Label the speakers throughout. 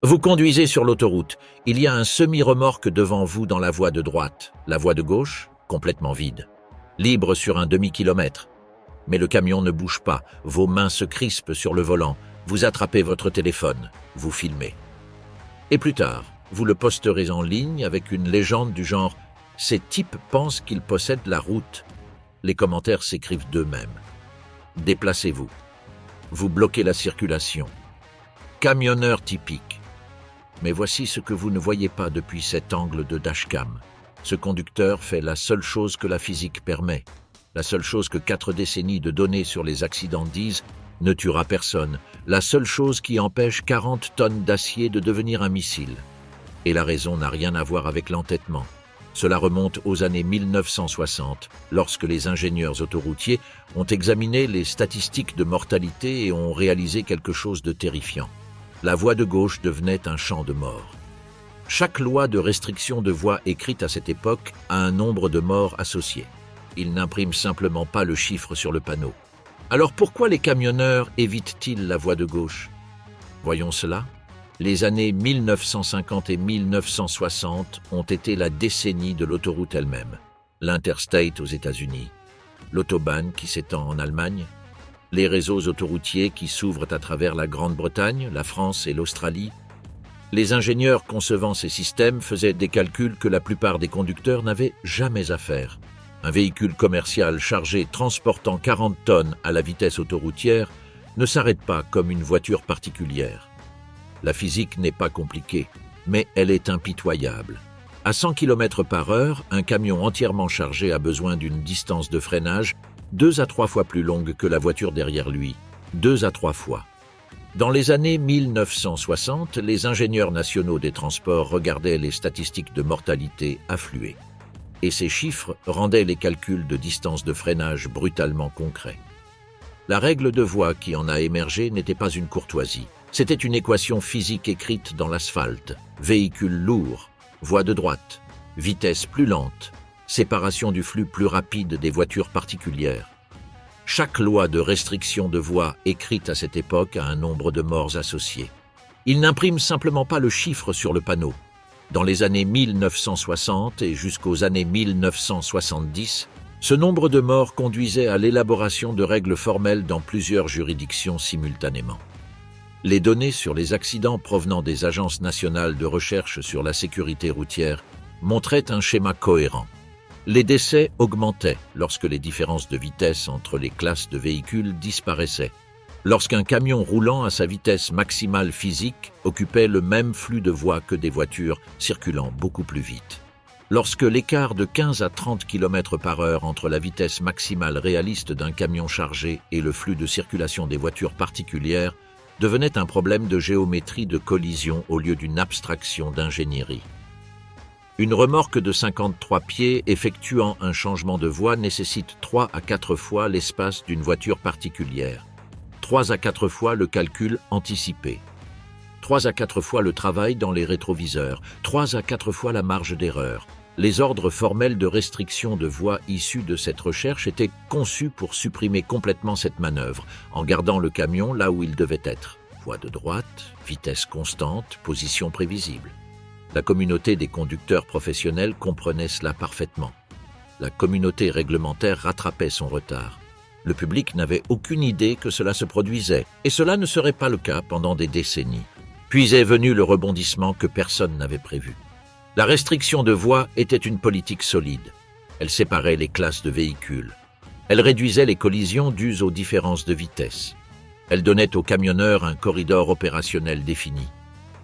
Speaker 1: Vous conduisez sur l'autoroute. Il y a un semi-remorque devant vous dans la voie de droite. La voie de gauche, complètement vide. Libre sur un demi-kilomètre. Mais le camion ne bouge pas. Vos mains se crispent sur le volant. Vous attrapez votre téléphone. Vous filmez. Et plus tard, vous le posterez en ligne avec une légende du genre « Ces types pensent qu'ils possèdent la route ». Les commentaires s'écrivent d'eux-mêmes. Déplacez-vous. Vous bloquez la circulation. Camionneur typique. Mais voici ce que vous ne voyez pas depuis cet angle de dashcam. Ce conducteur fait la seule chose que la physique permet. La seule chose que 4 décennies de données sur les accidents disent ne tuera personne. La seule chose qui empêche 40 tonnes d'acier de devenir un missile. Et la raison n'a rien à voir avec l'entêtement. Cela remonte aux années 1960, lorsque les ingénieurs autoroutiers ont examiné les statistiques de mortalité et ont réalisé quelque chose de terrifiant. La voie de gauche devenait un champ de morts. Chaque loi de restriction de voie écrite à cette époque a un nombre de morts associé. Il n'imprime simplement pas le chiffre sur le panneau. Alors pourquoi les camionneurs évitent-ils la voie de gauche? Voyons cela. Les années 1950 et 1960 ont été la décennie de l'autoroute elle-même. L'Interstate aux États-Unis, l'autobahn qui s'étend en Allemagne, les réseaux autoroutiers qui s'ouvrent à travers la Grande-Bretagne, la France et l'Australie. Les ingénieurs concevant ces systèmes faisaient des calculs que la plupart des conducteurs n'avaient jamais à faire. Un véhicule commercial chargé transportant 40 tonnes à la vitesse autoroutière ne s'arrête pas comme une voiture particulière. La physique n'est pas compliquée, mais elle est impitoyable. À 100 km/h, un camion entièrement chargé a besoin d'une distance de freinage 2 à 3 fois plus longue que la voiture derrière lui. 2 à 3 fois. Dans les années 1960, les ingénieurs nationaux des transports regardaient les statistiques de mortalité affluer. Et ces chiffres rendaient les calculs de distance de freinage brutalement concrets. La règle de voie qui en a émergé n'était pas une courtoisie. C'était une équation physique écrite dans l'asphalte. Véhicule lourd, voie de droite, vitesse plus lente, séparation du flux plus rapide des voitures particulières. Chaque loi de restriction de voie écrite à cette époque a un nombre de morts associés. Il n'imprime simplement pas le chiffre sur le panneau. Dans les années 1960 et jusqu'aux années 1970, ce nombre de morts conduisait à l'élaboration de règles formelles dans plusieurs juridictions simultanément. Les données sur les accidents provenant des agences nationales de recherche sur la sécurité routière montraient un schéma cohérent. Les décès augmentaient lorsque les différences de vitesse entre les classes de véhicules disparaissaient, lorsqu'un camion roulant à sa vitesse maximale physique occupait le même flux de voies que des voitures circulant beaucoup plus vite, lorsque l'écart de 15 à 30 km/h entre la vitesse maximale réaliste d'un camion chargé et le flux de circulation des voitures particulières devenait un problème de géométrie de collision au lieu d'une abstraction d'ingénierie. Une remorque de 53 pieds effectuant un changement de voie nécessite 3 à 4 fois l'espace d'une voiture particulière, 3 à 4 fois le calcul anticipé, 3 à 4 fois le travail dans les rétroviseurs, 3 à 4 fois la marge d'erreur. Les ordres formels de restriction de voie issus de cette recherche étaient conçus pour supprimer complètement cette manœuvre, en gardant le camion là où il devait être. Voie de droite, vitesse constante, position prévisible. La communauté des conducteurs professionnels comprenait cela parfaitement. La communauté réglementaire rattrapait son retard. Le public n'avait aucune idée que cela se produisait, et cela ne serait pas le cas pendant des décennies. Puis est venu le rebondissement que personne n'avait prévu. La restriction de voie était une politique solide. Elle séparait les classes de véhicules. Elle réduisait les collisions dues aux différences de vitesse. Elle donnait aux camionneurs un corridor opérationnel défini.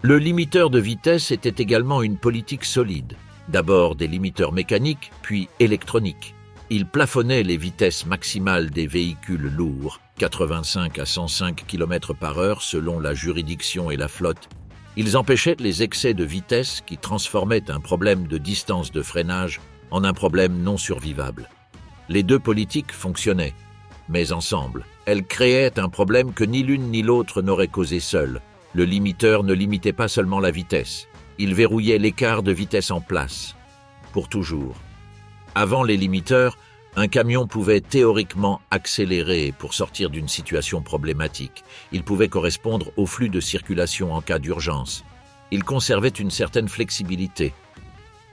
Speaker 1: Le limiteur de vitesse était également une politique solide. D'abord des limiteurs mécaniques, puis électroniques. Il plafonnait les vitesses maximales des véhicules lourds, 85 à 105 km/h selon la juridiction et la flotte. Ils empêchaient les excès de vitesse qui transformaient un problème de distance de freinage en un problème non survivable. Les deux politiques fonctionnaient, mais ensemble, elles créaient un problème que ni l'une ni l'autre n'aurait causé seule. Le limiteur ne limitait pas seulement la vitesse, il verrouillait l'écart de vitesse en place, pour toujours. Avant les limiteurs, un camion pouvait théoriquement accélérer pour sortir d'une situation problématique. Il pouvait correspondre au flux de circulation en cas d'urgence. Il conservait une certaine flexibilité.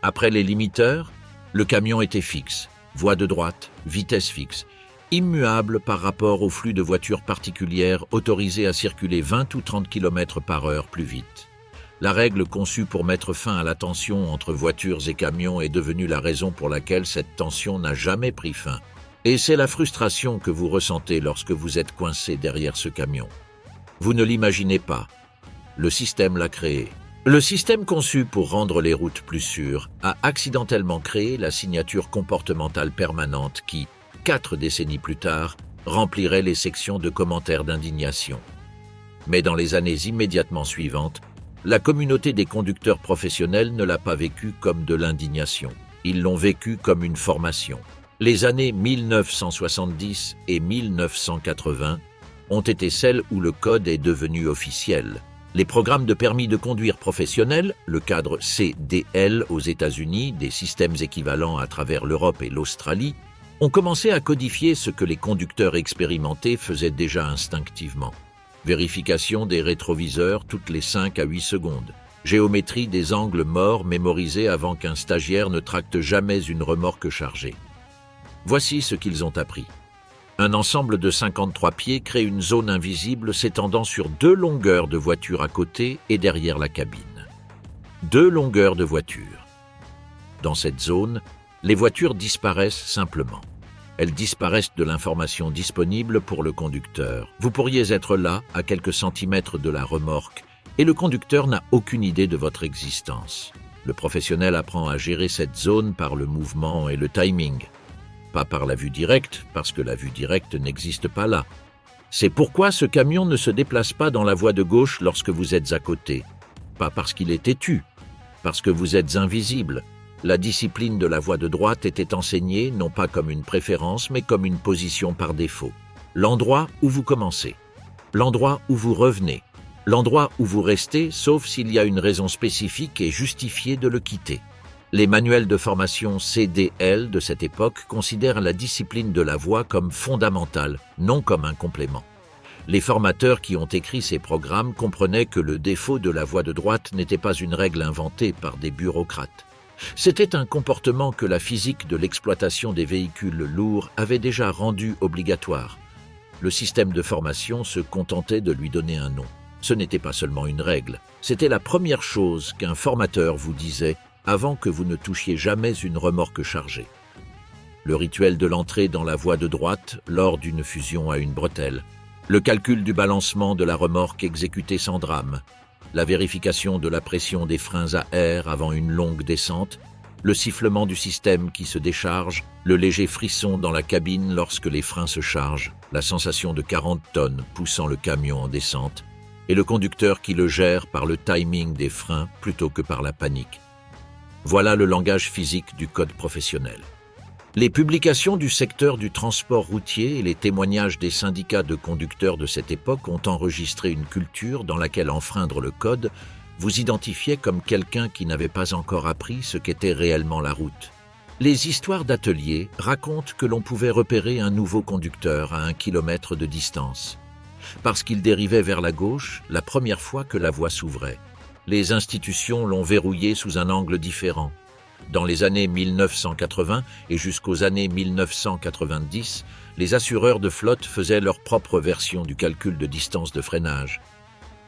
Speaker 1: Après les limiteurs, le camion était fixe, voie de droite, vitesse fixe, immuable par rapport au flux de voitures particulières autorisées à circuler 20 ou 30 km par heure plus vite. La règle conçue pour mettre fin à la tension entre voitures et camions est devenue la raison pour laquelle cette tension n'a jamais pris fin. Et c'est la frustration que vous ressentez lorsque vous êtes coincé derrière ce camion. Vous ne l'imaginez pas. Le système l'a créé. Le système conçu pour rendre les routes plus sûres a accidentellement créé la signature comportementale permanente qui, 4 décennies plus tard, remplirait les sections de commentaires d'indignation. Mais dans les années immédiatement suivantes, la communauté des conducteurs professionnels ne l'a pas vécu comme de l'indignation. Ils l'ont vécu comme une formation. Les années 1970 et 1980 ont été celles où le code est devenu officiel. Les programmes de permis de conduire professionnels, le cadre CDL aux États-Unis, des systèmes équivalents à travers l'Europe et l'Australie, ont commencé à codifier ce que les conducteurs expérimentés faisaient déjà instinctivement. Vérification des rétroviseurs toutes les 5 à 8 secondes. Géométrie des angles morts mémorisés avant qu'un stagiaire ne tracte jamais une remorque chargée. Voici ce qu'ils ont appris. Un ensemble de 53 pieds crée une zone invisible s'étendant sur 2 longueurs de voiture à côté et derrière la cabine. 2 longueurs de voiture. Dans cette zone, les voitures disparaissent simplement. Elles disparaissent de l'information disponible pour le conducteur. Vous pourriez être là, à quelques centimètres de la remorque, et le conducteur n'a aucune idée de votre existence. Le professionnel apprend à gérer cette zone par le mouvement et le timing. Pas par la vue directe, parce que la vue directe n'existe pas là. C'est pourquoi ce camion ne se déplace pas dans la voie de gauche lorsque vous êtes à côté. Pas parce qu'il est têtu, parce que vous êtes invisible. La discipline de la voie de droite était enseignée non pas comme une préférence, mais comme une position par défaut. L'endroit où vous commencez, l'endroit où vous revenez, l'endroit où vous restez, sauf s'il y a une raison spécifique et justifiée de le quitter. Les manuels de formation CDL de cette époque considèrent la discipline de la voie comme fondamentale, non comme un complément. Les formateurs qui ont écrit ces programmes comprenaient que le défaut de la voie de droite n'était pas une règle inventée par des bureaucrates. C'était un comportement que la physique de l'exploitation des véhicules lourds avait déjà rendu obligatoire. Le système de formation se contentait de lui donner un nom. Ce n'était pas seulement une règle, c'était la première chose qu'un formateur vous disait avant que vous ne touchiez jamais une remorque chargée. Le rituel de l'entrée dans la voie de droite lors d'une fusion à une bretelle, le calcul du balancement de la remorque exécuté sans drame, la vérification de la pression des freins à air avant une longue descente, le sifflement du système qui se décharge, le léger frisson dans la cabine lorsque les freins se chargent, la sensation de 40 tonnes poussant le camion en descente, et le conducteur qui le gère par le timing des freins plutôt que par la panique. Voilà le langage physique du code professionnel. Les publications du secteur du transport routier et les témoignages des syndicats de conducteurs de cette époque ont enregistré une culture dans laquelle enfreindre le code vous identifiait comme quelqu'un qui n'avait pas encore appris ce qu'était réellement la route. Les histoires d'ateliers racontent que l'on pouvait repérer un nouveau conducteur à 1 kilomètre de distance, parce qu'il dérivait vers la gauche la première fois que la voie s'ouvrait. Les institutions l'ont verrouillé sous un angle différent. Dans les années 1980 et jusqu'aux années 1990, les assureurs de flotte faisaient leur propre version du calcul de distance de freinage.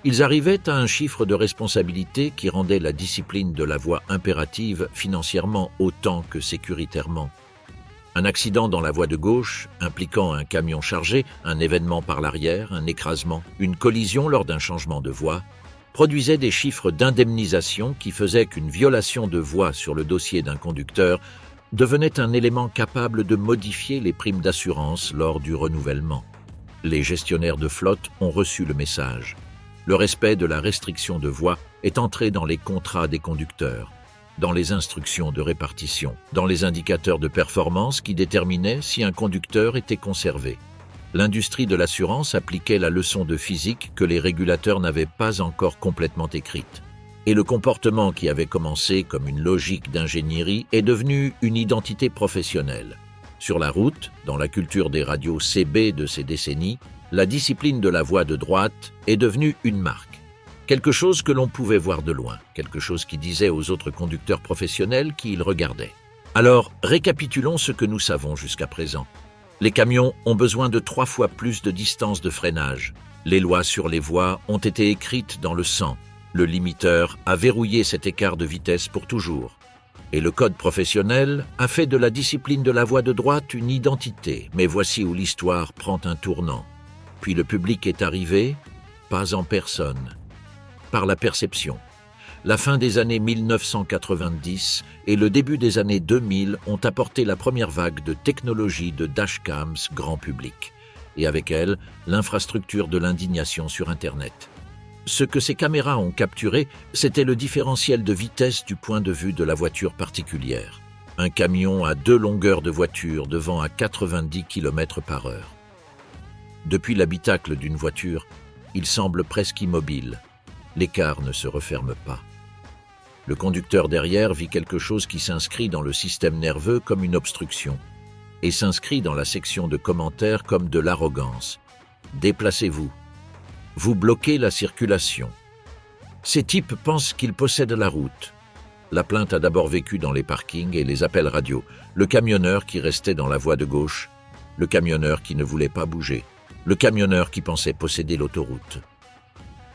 Speaker 1: Ils arrivaient à un chiffre de responsabilité qui rendait la discipline de la voie impérative financièrement autant que sécuritairement. Un accident dans la voie de gauche, impliquant un camion chargé, un événement par l'arrière, un écrasement, une collision lors d'un changement de voie, produisait des chiffres d'indemnisation qui faisaient qu'une violation de voie sur le dossier d'un conducteur devenait un élément capable de modifier les primes d'assurance lors du renouvellement. Les gestionnaires de flotte ont reçu le message. Le respect de la restriction de voie est entré dans les contrats des conducteurs, dans les instructions de répartition, dans les indicateurs de performance qui déterminaient si un conducteur était conservé. L'industrie de l'assurance appliquait la leçon de physique que les régulateurs n'avaient pas encore complètement écrite. Et le comportement qui avait commencé comme une logique d'ingénierie est devenu une identité professionnelle. Sur la route, dans la culture des radios CB de ces décennies, la discipline de la voie de droite est devenue une marque. Quelque chose que l'on pouvait voir de loin, quelque chose qui disait aux autres conducteurs professionnels qui ils regardaient. Alors, récapitulons ce que nous savons jusqu'à présent. Les camions ont besoin de 3 fois plus de distance de freinage. Les lois sur les voies ont été écrites dans le sang. Le limiteur a verrouillé cet écart de vitesse pour toujours. Et le code professionnel a fait de la discipline de la voie de droite une identité. Mais voici où l'histoire prend un tournant. Puis le public est arrivé, pas en personne, par la perception. La fin des années 1990 et le début des années 2000 ont apporté la première vague de technologie de dashcams grand public, et avec elle, l'infrastructure de l'indignation sur Internet. Ce que ces caméras ont capturé, c'était le différentiel de vitesse du point de vue de la voiture particulière. Un camion à 2 longueurs de voiture devant à 90 km/h. Depuis l'habitacle d'une voiture, il semble presque immobile. L'écart ne se referme pas. Le conducteur derrière vit quelque chose qui s'inscrit dans le système nerveux comme une obstruction et s'inscrit dans la section de commentaires comme de l'arrogance. Déplacez-vous. Vous bloquez la circulation. Ces types pensent qu'ils possèdent la route. La plainte a d'abord vécu dans les parkings et les appels radio. Le camionneur qui restait dans la voie de gauche, le camionneur qui ne voulait pas bouger, le camionneur qui pensait posséder l'autoroute.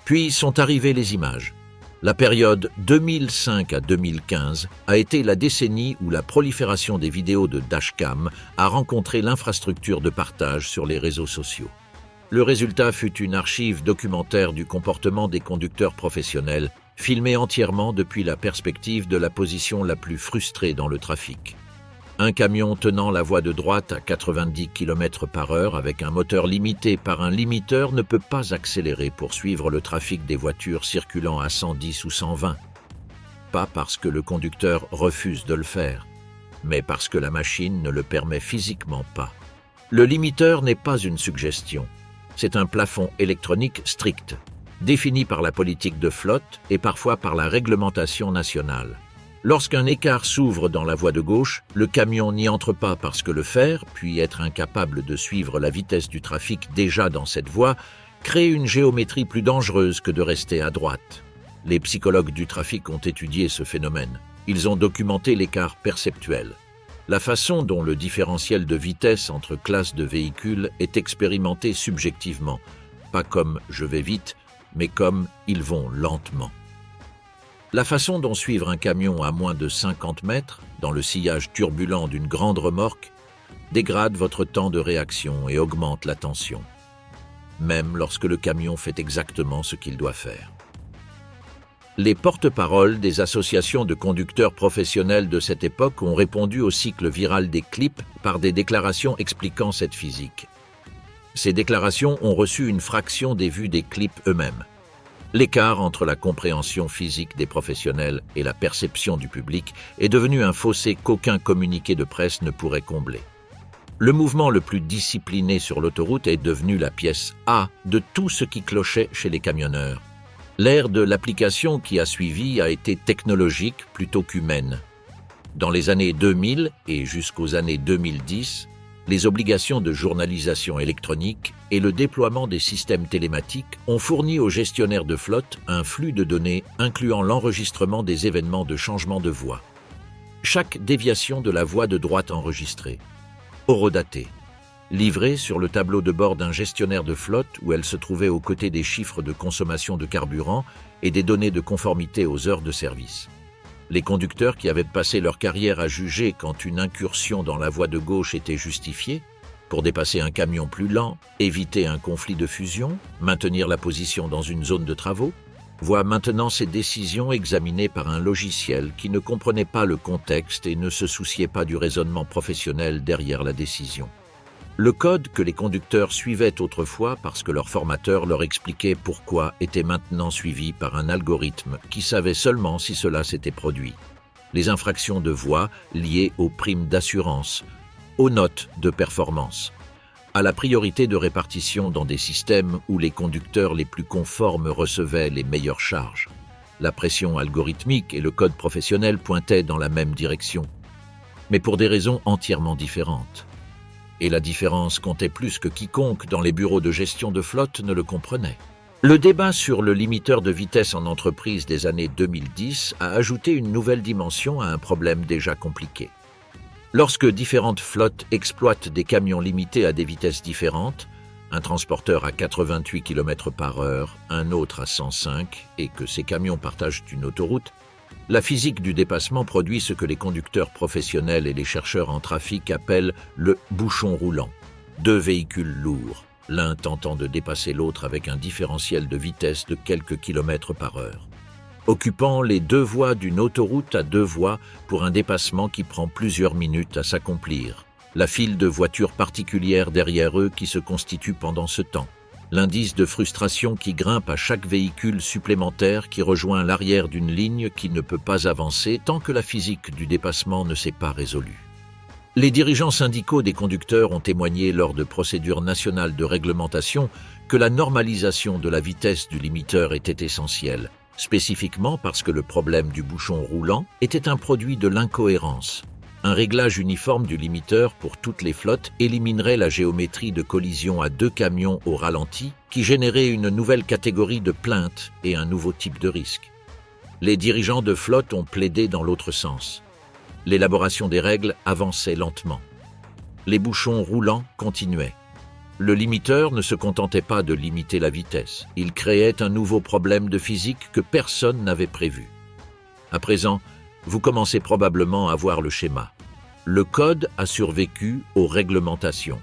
Speaker 1: Puis sont arrivées les images. La période 2005 à 2015 a été la décennie où la prolifération des vidéos de dashcam a rencontré l'infrastructure de partage sur les réseaux sociaux. Le résultat fut une archive documentaire du comportement des conducteurs professionnels, filmée entièrement depuis la perspective de la position la plus frustrée dans le trafic. Un camion tenant la voie de droite à 90 km/h avec un moteur limité par un limiteur ne peut pas accélérer pour suivre le trafic des voitures circulant à 110 ou 120. Pas parce que le conducteur refuse de le faire, mais parce que la machine ne le permet physiquement pas. Le limiteur n'est pas une suggestion, c'est un plafond électronique strict, défini par la politique de flotte et parfois par la réglementation nationale. Lorsqu'un écart s'ouvre dans la voie de gauche, le camion n'y entre pas parce que le faire, puis être incapable de suivre la vitesse du trafic déjà dans cette voie, crée une géométrie plus dangereuse que de rester à droite. Les psychologues du trafic ont étudié ce phénomène. Ils ont documenté l'écart perceptuel. La façon dont le différentiel de vitesse entre classes de véhicules est expérimenté subjectivement, pas comme « je vais vite », mais comme « ils vont lentement ». La façon dont suivre un camion à moins de 50 mètres, dans le sillage turbulent d'une grande remorque, dégrade votre temps de réaction et augmente la tension, même lorsque le camion fait exactement ce qu'il doit faire. Les porte-paroles des associations de conducteurs professionnels de cette époque ont répondu au cycle viral des clips par des déclarations expliquant cette physique. Ces déclarations ont reçu une fraction des vues des clips eux-mêmes. L'écart entre la compréhension physique des professionnels et la perception du public est devenu un fossé qu'aucun communiqué de presse ne pourrait combler. Le mouvement le plus discipliné sur l'autoroute est devenu la pièce A de tout ce qui clochait chez les camionneurs. L'ère de l'application qui a suivi a été technologique plutôt qu'humaine. Dans les années 2000 et jusqu'aux années 2010, les obligations de journalisation électronique et le déploiement des systèmes télématiques ont fourni aux gestionnaires de flotte un flux de données incluant l'enregistrement des événements de changement de voie. Chaque déviation de la voie de droite enregistrée, horodatée, livrée sur le tableau de bord d'un gestionnaire de flotte où elle se trouvait aux côtés des chiffres de consommation de carburant et des données de conformité aux heures de service. Les conducteurs qui avaient passé leur carrière à juger quand une incursion dans la voie de gauche était justifiée, pour dépasser un camion plus lent, éviter un conflit de fusion, maintenir la position dans une zone de travaux, voient maintenant ces décisions examinées par un logiciel qui ne comprenait pas le contexte et ne se souciait pas du raisonnement professionnel derrière la décision. Le code que les conducteurs suivaient autrefois parce que leur formateur leur expliquait pourquoi était maintenant suivi par un algorithme qui savait seulement si cela s'était produit. Les infractions de voie liées aux primes d'assurance, aux notes de performance, à la priorité de répartition dans des systèmes où les conducteurs les plus conformes recevaient les meilleures charges. La pression algorithmique et le code professionnel pointaient dans la même direction, mais pour des raisons entièrement différentes. Et la différence comptait plus que quiconque dans les bureaux de gestion de flotte ne le comprenait. Le débat sur le limiteur de vitesse en entreprise des années 2010 a ajouté une nouvelle dimension à un problème déjà compliqué. Lorsque différentes flottes exploitent des camions limités à des vitesses différentes, un transporteur à 88 km/h, un autre à 105, et que ces camions partagent une autoroute, la physique du dépassement produit ce que les conducteurs professionnels et les chercheurs en trafic appellent le bouchon roulant. Deux véhicules lourds, l'un tentant de dépasser l'autre avec un différentiel de vitesse de quelques kilomètres par heure, occupant les deux voies d'une autoroute à deux voies pour un dépassement qui prend plusieurs minutes à s'accomplir. La file de voitures particulières derrière eux qui se constitue pendant ce temps. L'indice de frustration qui grimpe à chaque véhicule supplémentaire qui rejoint l'arrière d'une ligne qui ne peut pas avancer tant que la physique du dépassement ne s'est pas résolue. Les dirigeants syndicaux des conducteurs ont témoigné lors de procédures nationales de réglementation que la normalisation de la vitesse du limiteur était essentielle, spécifiquement parce que le problème du bouchon roulant était un produit de l'incohérence. Un réglage uniforme du limiteur pour toutes les flottes éliminerait la géométrie de collision à deux camions au ralenti qui générait une nouvelle catégorie de plaintes et un nouveau type de risque. Les dirigeants de flotte ont plaidé dans l'autre sens. L'élaboration des règles avançait lentement. Les bouchons roulants continuaient. Le limiteur ne se contentait pas de limiter la vitesse. Il créait un nouveau problème de physique que personne n'avait prévu. À présent, vous commencez probablement à voir le schéma. Le code a survécu aux réglementations.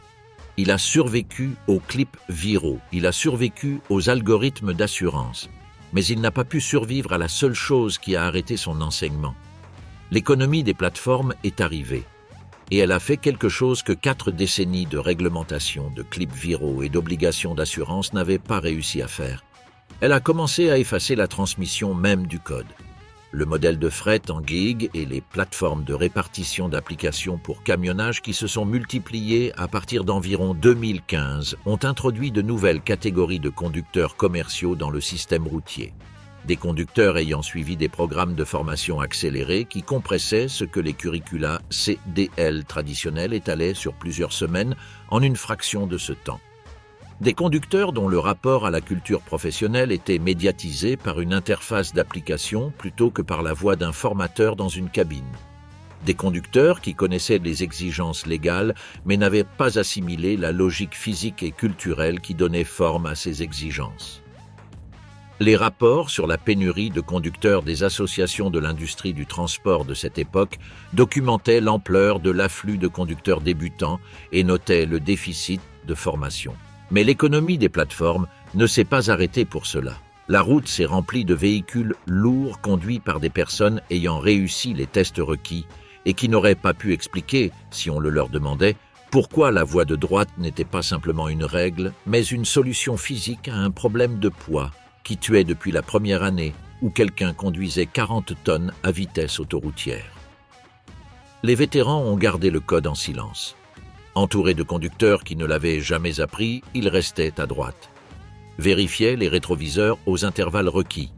Speaker 1: Il a survécu aux clips viraux. Il a survécu aux algorithmes d'assurance. Mais il n'a pas pu survivre à la seule chose qui a arrêté son enseignement. L'économie des plateformes est arrivée. Et elle a fait quelque chose que 4 décennies de réglementation, de clips viraux et d'obligations d'assurance n'avaient pas réussi à faire. Elle a commencé à effacer la transmission même du code. Le modèle de fret en gig et les plateformes de répartition d'applications pour camionnage qui se sont multipliées à partir d'environ 2015 ont introduit de nouvelles catégories de conducteurs commerciaux dans le système routier. Des conducteurs ayant suivi des programmes de formation accélérés qui compressaient ce que les curricula CDL traditionnels étalaient sur plusieurs semaines en une fraction de ce temps. Des conducteurs dont le rapport à la culture professionnelle était médiatisé par une interface d'application plutôt que par la voix d'un formateur dans une cabine. Des conducteurs qui connaissaient les exigences légales mais n'avaient pas assimilé la logique physique et culturelle qui donnait forme à ces exigences. Les rapports sur la pénurie de conducteurs des associations de l'industrie du transport de cette époque documentaient l'ampleur de l'afflux de conducteurs débutants et notaient le déficit de formation. Mais l'économie des plateformes ne s'est pas arrêtée pour cela. La route s'est remplie de véhicules lourds conduits par des personnes ayant réussi les tests requis et qui n'auraient pas pu expliquer, si on le leur demandait, pourquoi la voie de droite n'était pas simplement une règle, mais une solution physique à un problème de poids qui tuait depuis la première année où quelqu'un conduisait 40 tonnes à vitesse autoroutière. Les vétérans ont gardé le code en silence. Entourés de conducteurs qui ne l'avaient jamais appris, ils restaient à droite. Vérifiaient les rétroviseurs aux intervalles requis,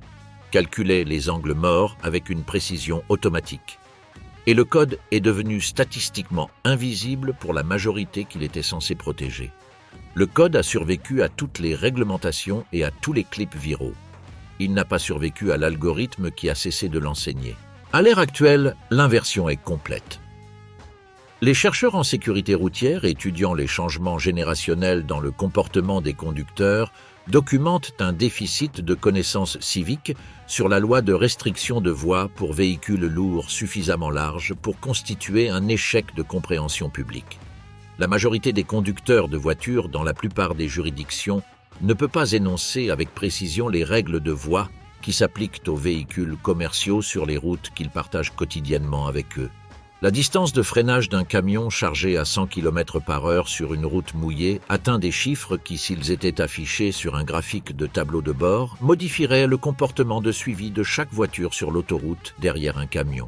Speaker 1: calculaient les angles morts avec une précision automatique. Et le code est devenu statistiquement invisible pour la majorité qu'il était censé protéger. Le code a survécu à toutes les réglementations et à tous les clips viraux. Il n'a pas survécu à l'algorithme qui a cessé de l'enseigner. À l'ère actuelle, l'inversion est complète. Les chercheurs en sécurité routière, étudiant les changements générationnels dans le comportement des conducteurs, documentent un déficit de connaissances civiques sur la loi de restriction de voie pour véhicules lourds suffisamment larges pour constituer un échec de compréhension publique. La majorité des conducteurs de voitures dans la plupart des juridictions ne peut pas énoncer avec précision les règles de voie qui s'appliquent aux véhicules commerciaux sur les routes qu'ils partagent quotidiennement avec eux. La distance de freinage d'un camion chargé à 100 km/h sur une route mouillée atteint des chiffres qui, s'ils étaient affichés sur un graphique de tableau de bord, modifieraient le comportement de suivi de chaque voiture sur l'autoroute derrière un camion.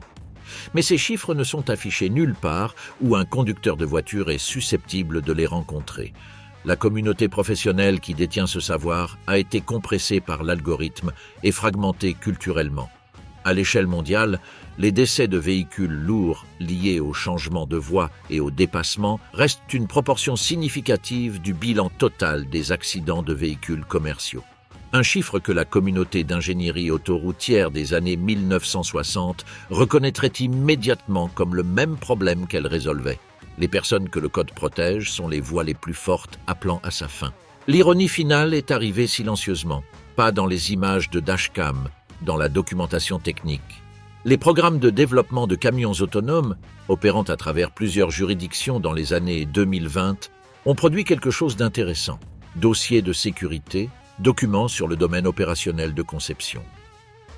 Speaker 1: Mais ces chiffres ne sont affichés nulle part où un conducteur de voiture est susceptible de les rencontrer. La communauté professionnelle qui détient ce savoir a été compressée par l'algorithme et fragmentée culturellement. À l'échelle mondiale, les décès de véhicules lourds liés au changement de voie et au dépassement restent une proportion significative du bilan total des accidents de véhicules commerciaux. Un chiffre que la communauté d'ingénierie autoroutière des années 1960 reconnaîtrait immédiatement comme le même problème qu'elle résolvait. Les personnes que le code protège sont les voix les plus fortes appelant à sa fin. L'ironie finale est arrivée silencieusement, pas dans les images de dashcam, dans la documentation technique. Les programmes de développement de camions autonomes, opérant à travers plusieurs juridictions dans les années 2020, ont produit quelque chose d'intéressant. Dossiers de sécurité, documents sur le domaine opérationnel de conception.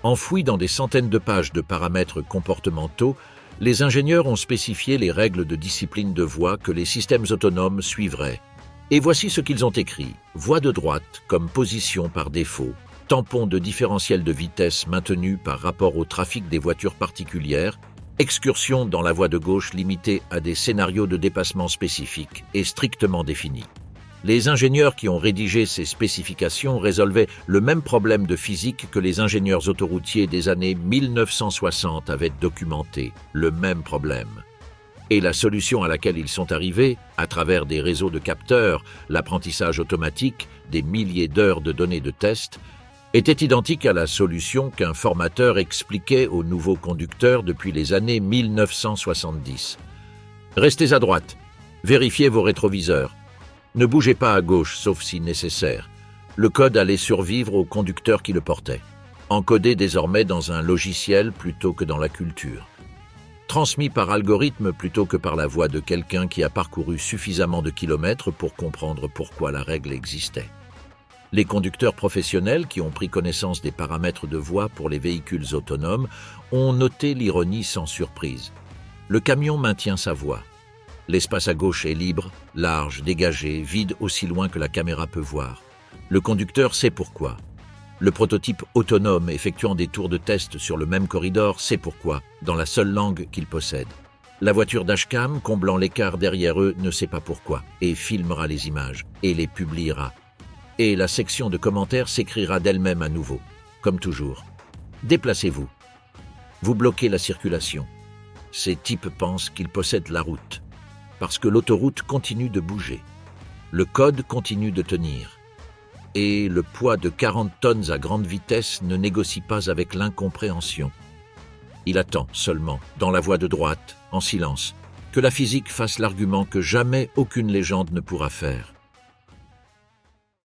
Speaker 1: Enfouis dans des centaines de pages de paramètres comportementaux, les ingénieurs ont spécifié les règles de discipline de voie que les systèmes autonomes suivraient. Et voici ce qu'ils ont écrit. Voie de droite comme position par défaut, tampon de différentiel de vitesse maintenu par rapport au trafic des voitures particulières, excursion dans la voie de gauche limitée à des scénarios de dépassement spécifiques et strictement définis. Les ingénieurs qui ont rédigé ces spécifications résolvaient le même problème de physique que les ingénieurs autoroutiers des années 1960 avaient documenté, le même problème. Et la solution à laquelle ils sont arrivés, à travers des réseaux de capteurs, l'apprentissage automatique, des milliers d'heures de données de test, était identique à la solution qu'un formateur expliquait aux nouveaux conducteurs depuis les années 1970. Restez à droite, vérifiez vos rétroviseurs. Ne bougez pas à gauche, sauf si nécessaire. Le code allait survivre au conducteur qui le portait, encodé désormais dans un logiciel plutôt que dans la culture. Transmis par algorithme plutôt que par la voix de quelqu'un qui a parcouru suffisamment de kilomètres pour comprendre pourquoi la règle existait. Les conducteurs professionnels qui ont pris connaissance des paramètres de voie pour les véhicules autonomes ont noté l'ironie sans surprise. Le camion maintient sa voie. L'espace à gauche est libre, large, dégagé, vide aussi loin que la caméra peut voir. Le conducteur sait pourquoi. Le prototype autonome effectuant des tours de test sur le même corridor sait pourquoi, dans la seule langue qu'il possède. La voiture dashcam, comblant l'écart derrière eux, ne sait pas pourquoi, et filmera les images, et les publiera. Et la section de commentaires s'écrira d'elle-même à nouveau, comme toujours. Déplacez-vous. Vous bloquez la circulation. Ces types pensent qu'ils possèdent la route, parce que l'autoroute continue de bouger. Le code continue de tenir. Et le poids de 40 tonnes à grande vitesse ne négocie pas avec l'incompréhension. Il attend seulement, dans la voie de droite, en silence, que la physique fasse l'argument que jamais aucune légende ne pourra faire.